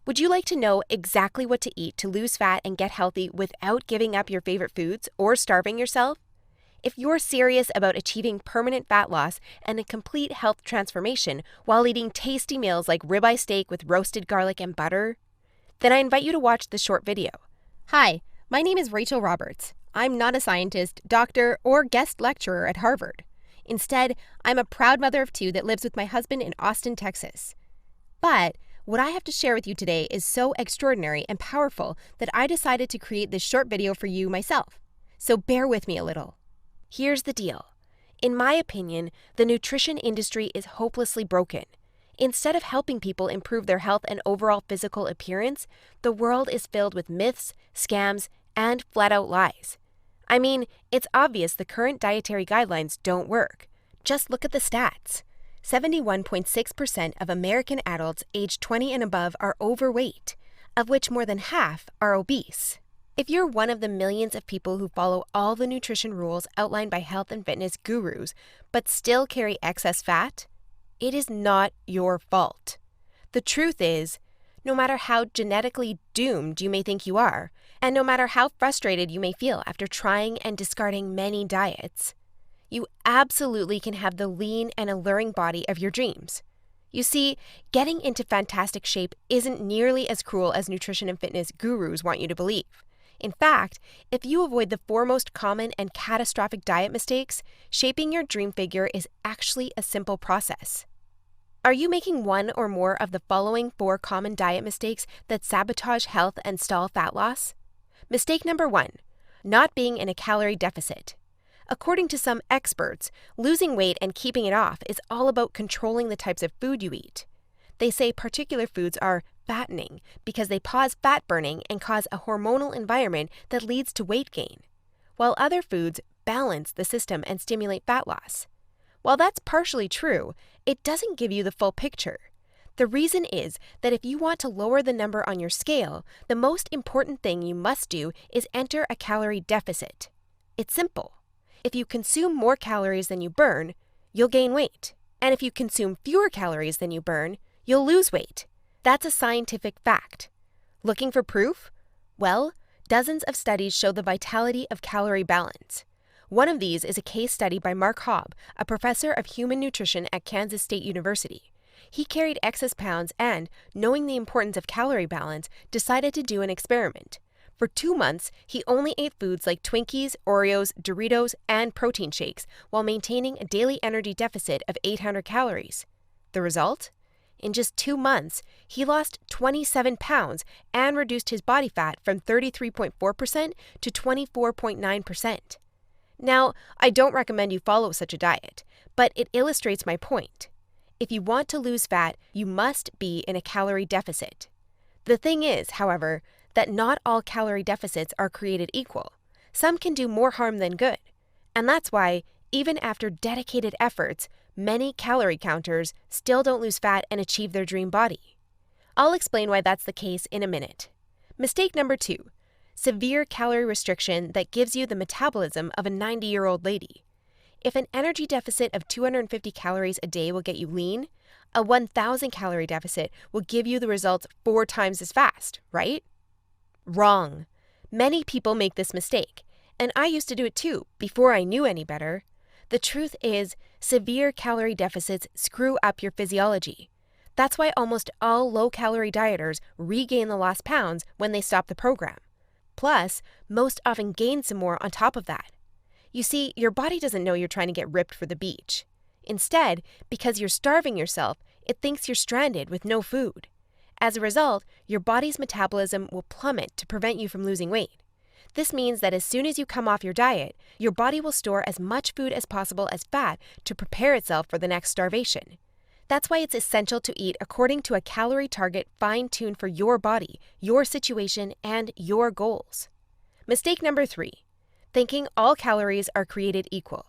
Would you like to know exactly what to eat to lose fat and get healthy without giving up your favorite foods or starving yourself? If you're serious about achieving permanent fat loss and a complete health transformation while eating tasty meals like ribeye steak with roasted garlic and butter, then I invite you to watch this short video. Hi, my name is Rachel Roberts. I'm not a scientist, doctor, or guest lecturer at Harvard. Instead, I'm a proud mother of two that lives with my husband in Austin, Texas. But what I have to share with you today is so extraordinary and powerful that I decided to create this short video for you myself. So bear with me a little. Here's the deal. In my opinion, the nutrition industry is hopelessly broken. Instead of helping people improve their health and overall physical appearance, the world is filled with myths, scams, and flat-out lies. I mean, it's obvious the current dietary guidelines don't work. Just look at the stats. 71.6% of American adults aged 20 and above are overweight, of which more than half are obese. If you're one of the millions of people who follow all the nutrition rules outlined by health and fitness gurus, but still carry excess fat, it is not your fault. The truth is, no matter how genetically doomed you may think you are, and no matter how frustrated you may feel after trying and discarding many diets, you absolutely can have the lean and alluring body of your dreams. You see, getting into fantastic shape isn't nearly as cruel as nutrition and fitness gurus want you to believe. In fact, if you avoid the four most common and catastrophic diet mistakes, shaping your dream figure is actually a simple process. Are you making one or more of the following 4 common diet mistakes that sabotage health and stall fat loss? Mistake number 1, not being in a calorie deficit. According to some experts, losing weight and keeping it off is all about controlling the types of food you eat. They say particular foods are fattening because they pause fat burning and cause a hormonal environment that leads to weight gain, while other foods balance the system and stimulate fat loss. While that's partially true, it doesn't give you the full picture. The reason is that if you want to lower the number on your scale, the most important thing you must do is enter a calorie deficit. It's simple. If you consume more calories than you burn, you'll gain weight. And if you consume fewer calories than you burn, you'll lose weight. That's a scientific fact. Looking for proof? Well, dozens of studies show the vitality of calorie balance. One of these is a case study by Mark Hobb, a professor of human nutrition at Kansas State University. He carried excess pounds and, knowing the importance of calorie balance, decided to do an experiment. For 2 months, he only ate foods like Twinkies, Oreos, Doritos, and protein shakes while maintaining a daily energy deficit of 800 calories. The result? In just 2 months, he lost 27 pounds and reduced his body fat from 33.4% to 24.9%. Now, I don't recommend you follow such a diet, but it illustrates my point. If you want to lose fat, you must be in a calorie deficit. The thing is, however, that not all calorie deficits are created equal. Some can do more harm than good. And that's why, even after dedicated efforts, many calorie counters still don't lose fat and achieve their dream body. I'll explain why that's the case in a minute. Mistake number 2, severe calorie restriction that gives you the metabolism of a 90-year-old lady. If an energy deficit of 250 calories a day will get you lean, a 1,000 calorie deficit will give you the results 4 times as fast, right? Wrong. Many people make this mistake, and I used to do it too, before I knew any better. The truth is, severe calorie deficits screw up your physiology. That's why almost all low-calorie dieters regain the lost pounds when they stop the program. Plus, most often gain some more on top of that. You see, your body doesn't know you're trying to get ripped for the beach. Instead, because you're starving yourself, it thinks you're stranded with no food. As a result, your body's metabolism will plummet to prevent you from losing weight. This means that as soon as you come off your diet, your body will store as much food as possible as fat to prepare itself for the next starvation. That's why it's essential to eat according to a calorie target fine-tuned for your body, your situation, and your goals. Mistake number 3, thinking all calories are created equal.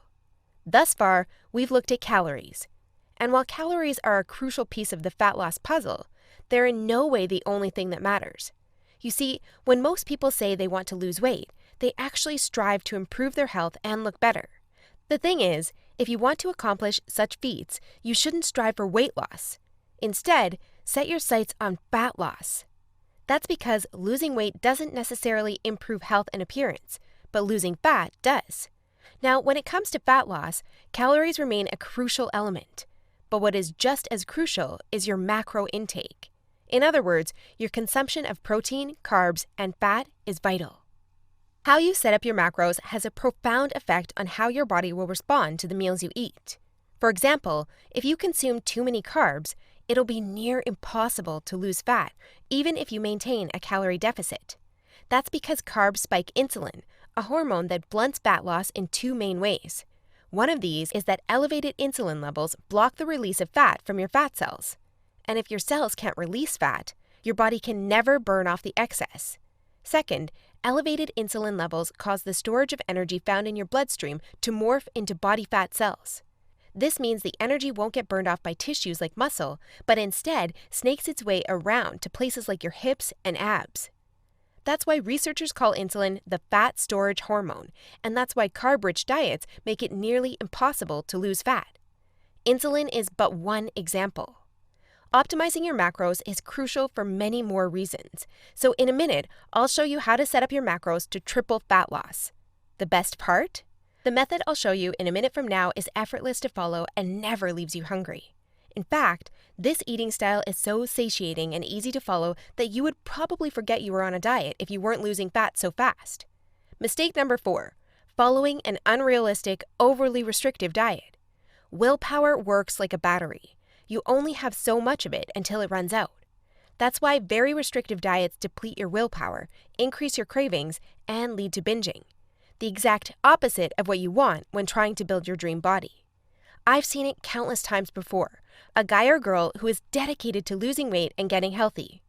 Thus far, we've looked at calories. And while calories are a crucial piece of the fat loss puzzle, they're in no way the only thing that matters. You see, when most people say they want to lose weight, they actually strive to improve their health and look better. The thing is, if you want to accomplish such feats, you shouldn't strive for weight loss. Instead, set your sights on fat loss. That's because losing weight doesn't necessarily improve health and appearance, but losing fat does. Now, when it comes to fat loss, calories remain a crucial element. But what is just as crucial is your macro intake. In other words, your consumption of protein, carbs, and fat is vital. How you set up your macros has a profound effect on how your body will respond to the meals you eat. For example, if you consume too many carbs, it'll be near impossible to lose fat, even if you maintain a calorie deficit. That's because carbs spike insulin, a hormone that blunts fat loss in two main ways. One of these is that elevated insulin levels block the release of fat from your fat cells. And if your cells can't release fat, your body can never burn off the excess. Second, elevated insulin levels cause the storage of energy found in your bloodstream to morph into body fat cells. This means the energy won't get burned off by tissues like muscle, but instead snakes its way around to places like your hips and abs. That's why researchers call insulin the fat storage hormone, and that's why carb-rich diets make it nearly impossible to lose fat. Insulin is but one example. Optimizing your macros is crucial for many more reasons. So in a minute, I'll show you how to set up your macros to triple fat loss. The best part? The method I'll show you in a minute from now is effortless to follow and never leaves you hungry. In fact, this eating style is so satiating and easy to follow that you would probably forget you were on a diet if you weren't losing fat so fast. Mistake number 4, following an unrealistic, overly restrictive diet. Willpower works like a battery. You only have so much of it until it runs out. That's why very restrictive diets deplete your willpower, increase your cravings, and lead to binging. The exact opposite of what you want when trying to build your dream body. I've seen it countless times before. A guy or girl who is dedicated to losing weight and getting healthy.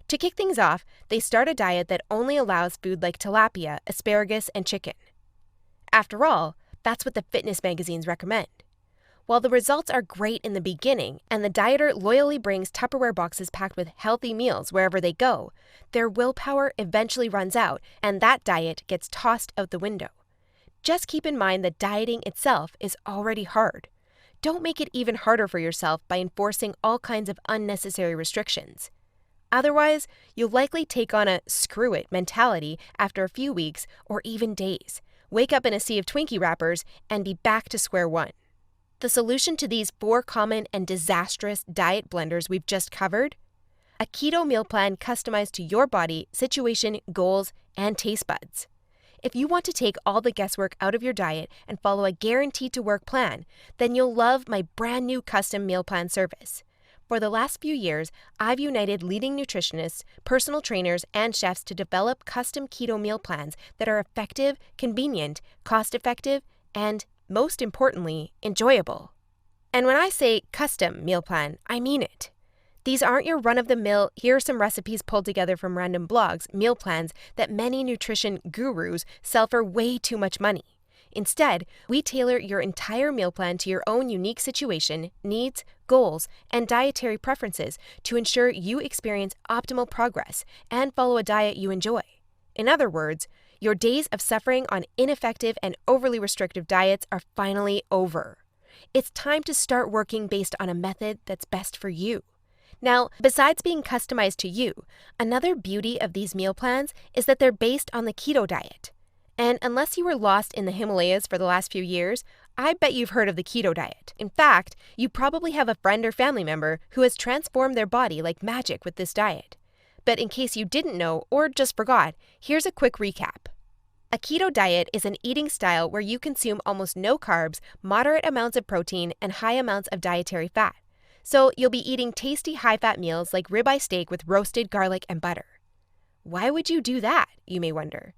To kick things off, they start a diet that only allows food like tilapia, asparagus, and chicken. After all, that's what the fitness magazines recommend. While the results are great in the beginning, and the dieter loyally brings Tupperware boxes packed with healthy meals wherever they go, their willpower eventually runs out, and that diet gets tossed out the window. Just keep in mind that dieting itself is already hard. Don't make it even harder for yourself by enforcing all kinds of unnecessary restrictions. Otherwise, you'll likely take on a screw it mentality after a few weeks or even days, wake up in a sea of Twinkie wrappers, and be back to square one. The solution to these 4 common and disastrous diet blunders we've just covered? A keto meal plan customized to your body, situation, goals, and taste buds. If you want to take all the guesswork out of your diet and follow a guaranteed-to-work plan, then you'll love my brand new custom meal plan service. For the last few years, I've united leading nutritionists, personal trainers, and chefs to develop custom keto meal plans that are effective, convenient, cost-effective, and, most importantly, enjoyable. And when I say custom meal plan, I mean it. These aren't your run-of-the-mill, here are some recipes pulled together from random blogs, meal plans that many nutrition gurus sell for way too much money. Instead, we tailor your entire meal plan to your own unique situation, needs, goals, and dietary preferences to ensure you experience optimal progress and follow a diet you enjoy. In other words, your days of suffering on ineffective and overly restrictive diets are finally over. It's time to start working based on a method that's best for you. Now, besides being customized to you, another beauty of these meal plans is that they're based on the keto diet. And unless you were lost in the Himalayas for the last few years, I bet you've heard of the keto diet. In fact, you probably have a friend or family member who has transformed their body like magic with this diet. But in case you didn't know or just forgot, here's a quick recap. A keto diet is an eating style where you consume almost no carbs, moderate amounts of protein, and high amounts of dietary fat. So you'll be eating tasty high-fat meals like ribeye steak with roasted garlic and butter. Why would you do that, you may wonder?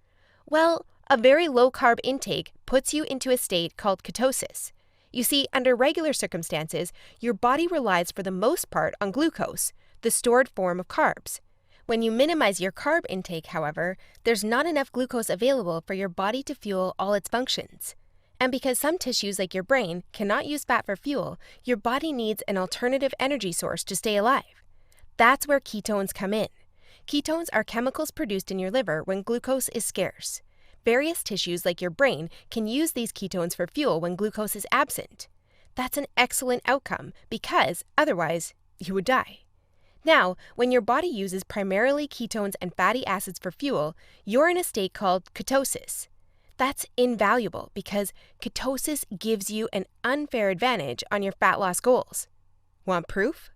Well, a very low-carb intake puts you into a state called ketosis. You see, under regular circumstances, your body relies for the most part on glucose, the stored form of carbs. When you minimize your carb intake, however, there's not enough glucose available for your body to fuel all its functions. And because some tissues like your brain cannot use fat for fuel, your body needs an alternative energy source to stay alive. That's where ketones come in. Ketones are chemicals produced in your liver when glucose is scarce. Various tissues like your brain can use these ketones for fuel when glucose is absent. That's an excellent outcome because, otherwise, you would die. Now, when your body uses primarily ketones and fatty acids for fuel, you're in a state called ketosis. That's invaluable because ketosis gives you an unfair advantage on your fat loss goals. Want proof?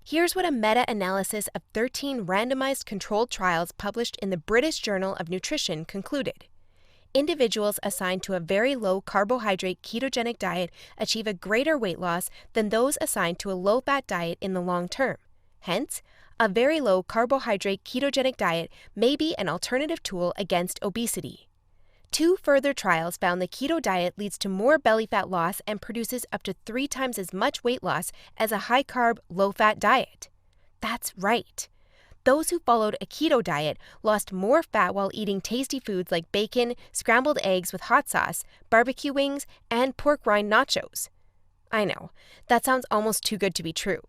Here's what a meta-analysis of 13 randomized controlled trials published in the British Journal of Nutrition concluded. Individuals assigned to a very low carbohydrate ketogenic diet achieve a greater weight loss than those assigned to a low-fat diet in the long term. Hence, a very low carbohydrate ketogenic diet may be an alternative tool against obesity. 2 further trials found the keto diet leads to more belly fat loss and produces up to 3 times as much weight loss as a high-carb, low-fat diet. That's right. Those who followed a keto diet lost more fat while eating tasty foods like bacon, scrambled eggs with hot sauce, barbecue wings, and pork rind nachos. I know, that sounds almost too good to be true.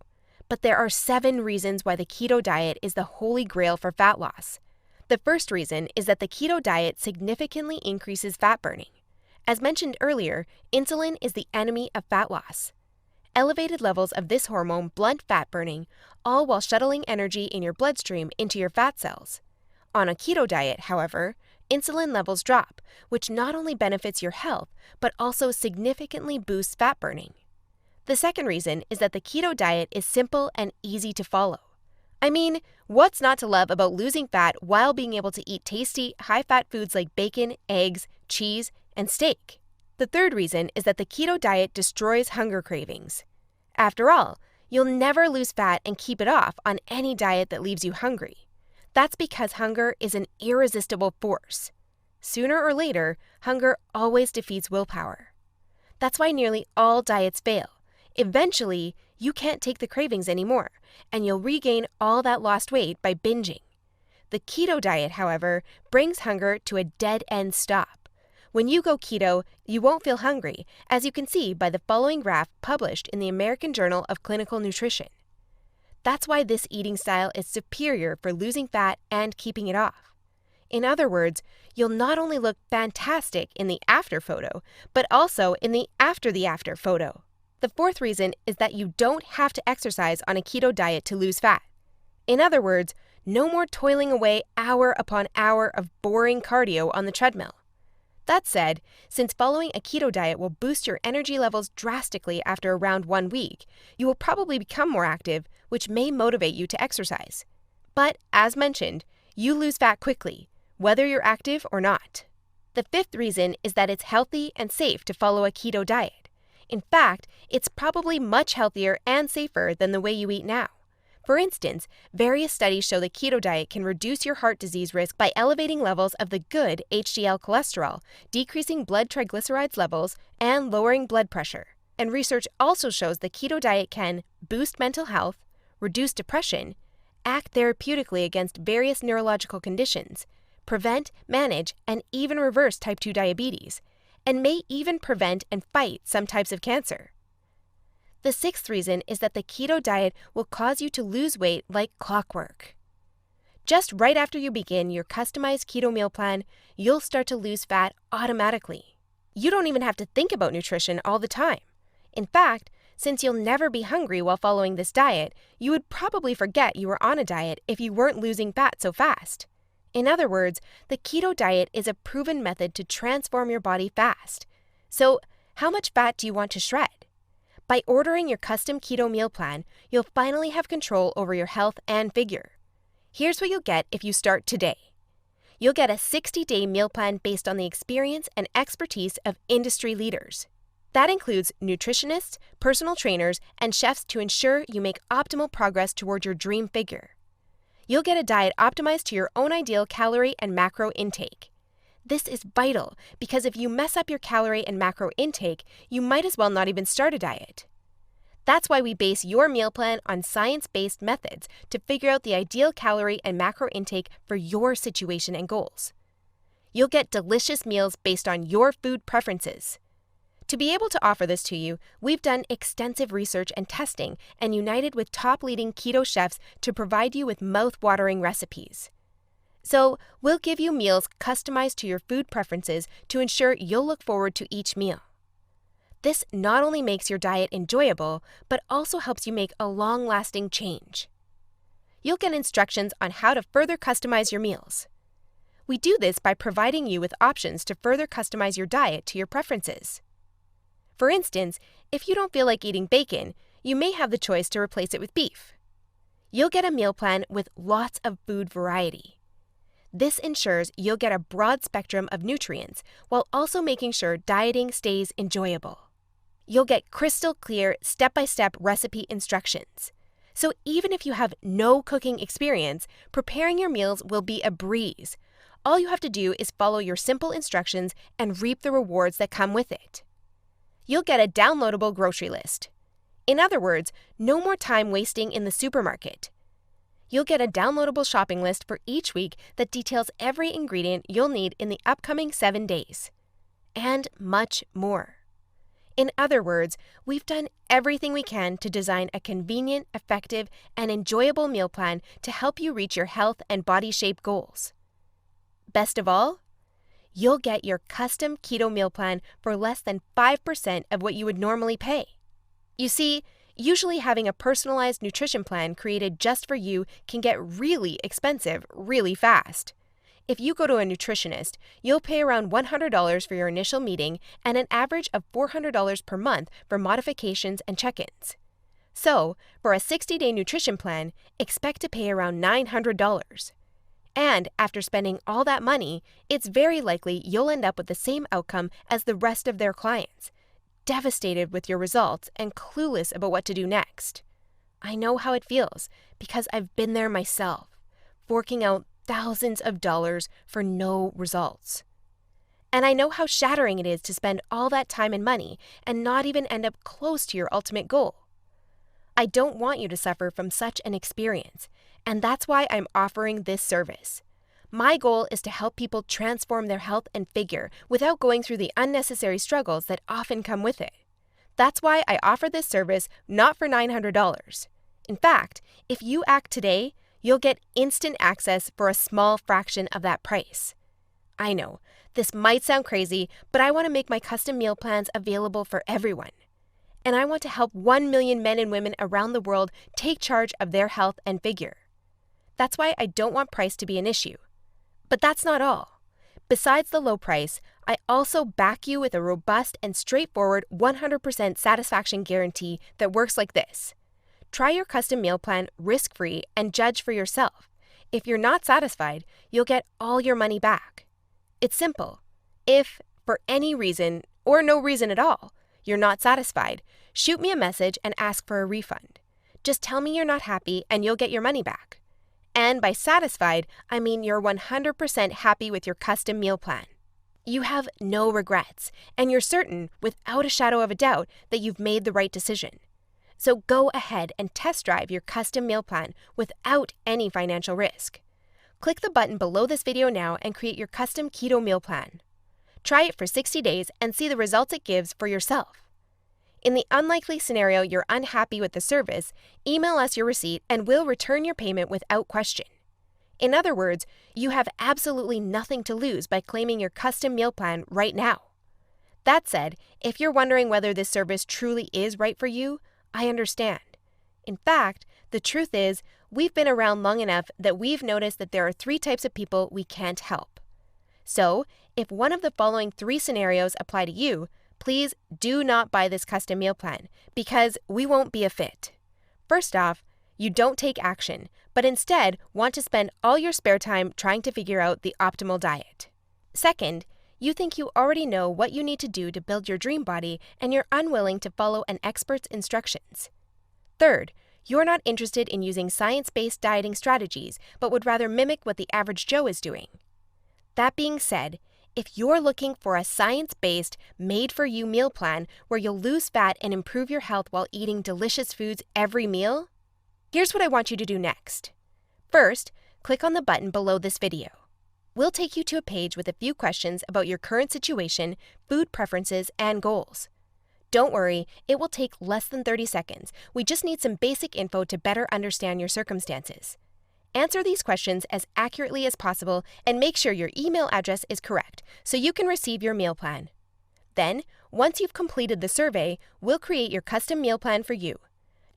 But there are 7 reasons why the keto diet is the holy grail for fat loss. The first reason is that the keto diet significantly increases fat burning. As mentioned earlier, insulin is the enemy of fat loss. Elevated levels of this hormone blunt fat burning, all while shuttling energy in your bloodstream into your fat cells. On a keto diet, however, insulin levels drop, which not only benefits your health, but also significantly boosts fat burning. The second reason is that the keto diet is simple and easy to follow. I mean, what's not to love about losing fat while being able to eat tasty, high-fat foods like bacon, eggs, cheese, and steak? The third reason is that the keto diet destroys hunger cravings. After all, you'll never lose fat and keep it off on any diet that leaves you hungry. That's because hunger is an irresistible force. Sooner or later, hunger always defeats willpower. That's why nearly all diets fail. Eventually, you can't take the cravings anymore, and you'll regain all that lost weight by binging. The keto diet, however, brings hunger to a dead-end stop. When you go keto, you won't feel hungry, as you can see by the following graph published in the American Journal of Clinical Nutrition. That's why this eating style is superior for losing fat and keeping it off. In other words, you'll not only look fantastic in the after photo, but also in the after photo. The fourth reason is that you don't have to exercise on a keto diet to lose fat. In other words, no more toiling away hour upon hour of boring cardio on the treadmill. That said, since following a keto diet will boost your energy levels drastically after around 1 week, you will probably become more active, which may motivate you to exercise. But, as mentioned, you lose fat quickly, whether you're active or not. The fifth reason is that it's healthy and safe to follow a keto diet. In fact, it's probably much healthier and safer than the way you eat now. For instance, various studies show the keto diet can reduce your heart disease risk by elevating levels of the good HDL cholesterol, decreasing blood triglycerides levels, and lowering blood pressure. And research also shows the keto diet can boost mental health, reduce depression, act therapeutically against various neurological conditions, prevent, manage, and even reverse type 2 diabetes, and may even prevent and fight some types of cancer. The sixth reason is that the keto diet will cause you to lose weight like clockwork. Just right after you begin your customized keto meal plan, you'll start to lose fat automatically. You don't even have to think about nutrition all the time. In fact, since you'll never be hungry while following this diet, you would probably forget you were on a diet if you weren't losing fat so fast. In other words, the keto diet is a proven method to transform your body fast. So, how much fat do you want to shred? By ordering your custom keto meal plan, you'll finally have control over your health and figure. Here's what you'll get if you start today. You'll get a 60-day meal plan based on the experience and expertise of industry leaders. That includes nutritionists, personal trainers, and chefs to ensure you make optimal progress toward your dream figure. You'll get a diet optimized to your own ideal calorie and macro intake. This is vital because if you mess up your calorie and macro intake, you might as well not even start a diet. That's why we base your meal plan on science-based methods to figure out the ideal calorie and macro intake for your situation and goals. You'll get delicious meals based on your food preferences. To be able to offer this to you, we've done extensive research and testing and united with top leading keto chefs to provide you with mouth-watering recipes. So, we'll give you meals customized to your food preferences to ensure you'll look forward to each meal. This not only makes your diet enjoyable, but also helps you make a long-lasting change. you'll get instructions on how to further customize your meals. We do this by providing you with options to further customize your diet to your preferences. For instance, if you don't feel like eating bacon, you may have the choice to replace it with beef. You'll get a meal plan with lots of food variety. This ensures you'll get a broad spectrum of nutrients while also making sure dieting stays enjoyable. You'll get crystal clear step-by-step recipe instructions. So even if you have no cooking experience, preparing your meals will be a breeze. All you have to do is follow your simple instructions and reap the rewards that come with it. You'll get a downloadable grocery list. In other words, no more time wasting in the supermarket. You'll get a downloadable shopping list for each week that details every ingredient you'll need in the upcoming 7 days. And much more. In other words, we've done everything we can to design a convenient, effective, and enjoyable meal plan to help you reach your health and body shape goals. Best of all, you'll get your custom keto meal plan for less than 5% of what you would normally pay. You see, usually having a personalized nutrition plan created just for you can get really expensive really fast. If you go to a nutritionist, you'll pay around $100 for your initial meeting and an average of $400 per month for modifications and check-ins. So, for a 60-day nutrition plan, expect to pay around $900. And after spending all that money, it's very likely you'll end up with the same outcome as the rest of their clients, devastated with your results and clueless about what to do next. I know how it feels because I've been there myself, forking out thousands of dollars for no results. And I know how shattering it is to spend all that time and money and not even end up close to your ultimate goal. I don't want you to suffer from such an experience, and that's why I'm offering this service. My goal is to help people transform their health and figure without going through the unnecessary struggles that often come with it. That's why I offer this service not for $900. In fact, if you act today, you'll get instant access for a small fraction of that price. I know, this might sound crazy, but I want to make my custom meal plans available for everyone. And I want to help 1 million men and women around the world take charge of their health and figure. That's why I don't want price to be an issue. But that's not all. Besides the low price, I also back you with a robust and straightforward 100% satisfaction guarantee that works like this. Try your custom meal plan risk-free and judge for yourself. If you're not satisfied, you'll get all your money back. It's simple. If, for any reason, or no reason at all, you're not satisfied, shoot me a message and ask for a refund. Just tell me you're not happy and you'll get your money back. And by satisfied, I mean you're 100% happy with your custom meal plan. You have no regrets, and you're certain, without a shadow of a doubt, that you've made the right decision. So go ahead and test drive your custom meal plan without any financial risk. Click the button below this video now and create your custom keto meal plan. Try it for 60 days and see the results it gives for yourself. In the unlikely scenario you're unhappy with the service, email us your receipt and we'll return your payment without question. In other words, you have absolutely nothing to lose by claiming your custom meal plan right now. That said, if you're wondering whether this service truly is right for you, I understand. In fact, the truth is, we've been around long enough that we've noticed that there are 3 types of people we can't help. So, if one of the following 3 scenarios apply to you, please do not buy this custom meal plan, because we won't be a fit. First off, you don't take action, but instead want to spend all your spare time trying to figure out the optimal diet. Second, you think you already know what you need to do to build your dream body and you're unwilling to follow an expert's instructions. Third, you're not interested in using science-based dieting strategies, but would rather mimic what the average Joe is doing. That being said, if you're looking for a science-based, made-for-you meal plan where you'll lose fat and improve your health while eating delicious foods every meal, here's what I want you to do next. First, click on the button below this video. We'll take you to a page with a few questions about your current situation, food preferences, and goals. Don't worry, it will take less than 30 seconds. We just need some basic info to better understand your circumstances. Answer these questions as accurately as possible and make sure your email address is correct so you can receive your meal plan. Then, once you've completed the survey, we'll create your custom meal plan for you.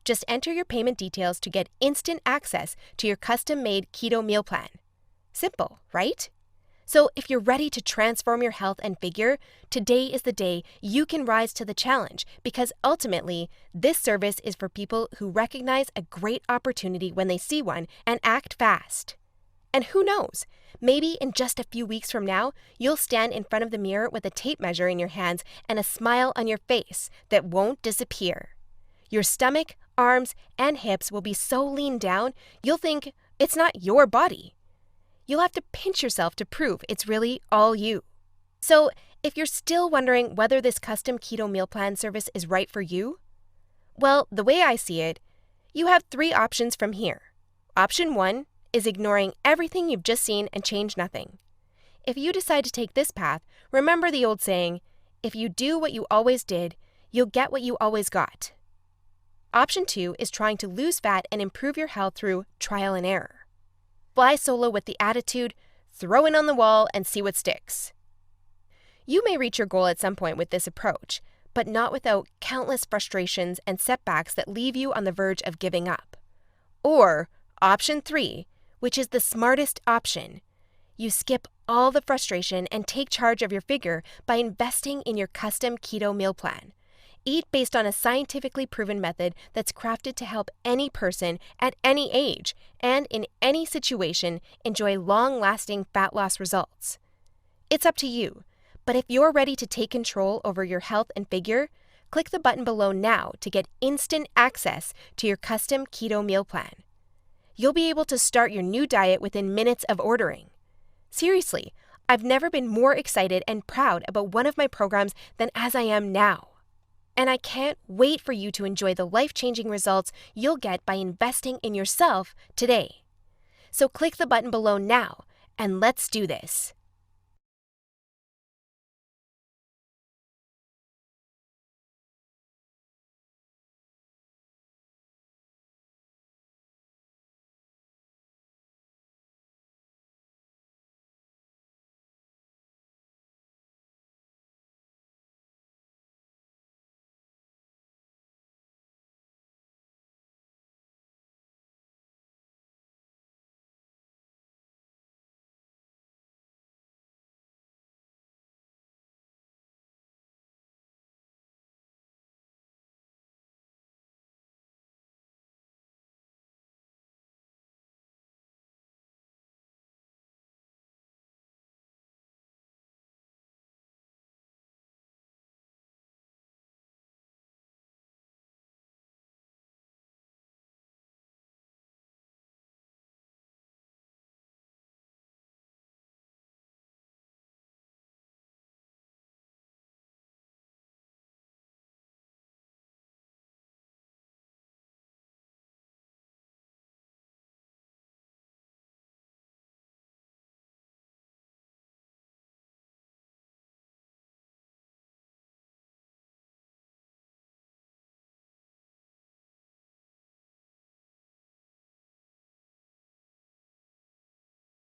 Just enter your payment details to get instant access to your custom-made keto meal plan. Simple, right? So if you're ready to transform your health and figure, today is the day you can rise to the challenge, because ultimately, this service is for people who recognize a great opportunity when they see one and act fast. And who knows, maybe in just a few weeks from now, you'll stand in front of the mirror with a tape measure in your hands and a smile on your face that won't disappear. Your stomach, arms, and hips will be so lean down, you'll think it's not your body. You'll have to pinch yourself to prove it's really all you. So, if you're still wondering whether this custom keto meal plan service is right for you, well, the way I see it, you have 3 options from here. Option 1 is ignoring everything you've just seen and change nothing. If you decide to take this path, remember the old saying, if you do what you always did, you'll get what you always got. Option 2 is trying to lose fat and improve your health through trial and error. Fly solo with the attitude, throw it on the wall and see what sticks. You may reach your goal at some point with this approach, but not without countless frustrations and setbacks that leave you on the verge of giving up. Or option 3, which is the smartest option. You skip all the frustration and take charge of your figure by investing in your custom keto meal plan. Eat based on a scientifically proven method that's crafted to help any person at any age and in any situation enjoy long-lasting fat loss results. It's up to you, but if you're ready to take control over your health and figure, click the button below now to get instant access to your custom keto meal plan. You'll be able to start your new diet within minutes of ordering. Seriously, I've never been more excited and proud about one of my programs than as I am now. And I can't wait for you to enjoy the life-changing results you'll get by investing in yourself today. So click the button below now, and let's do this.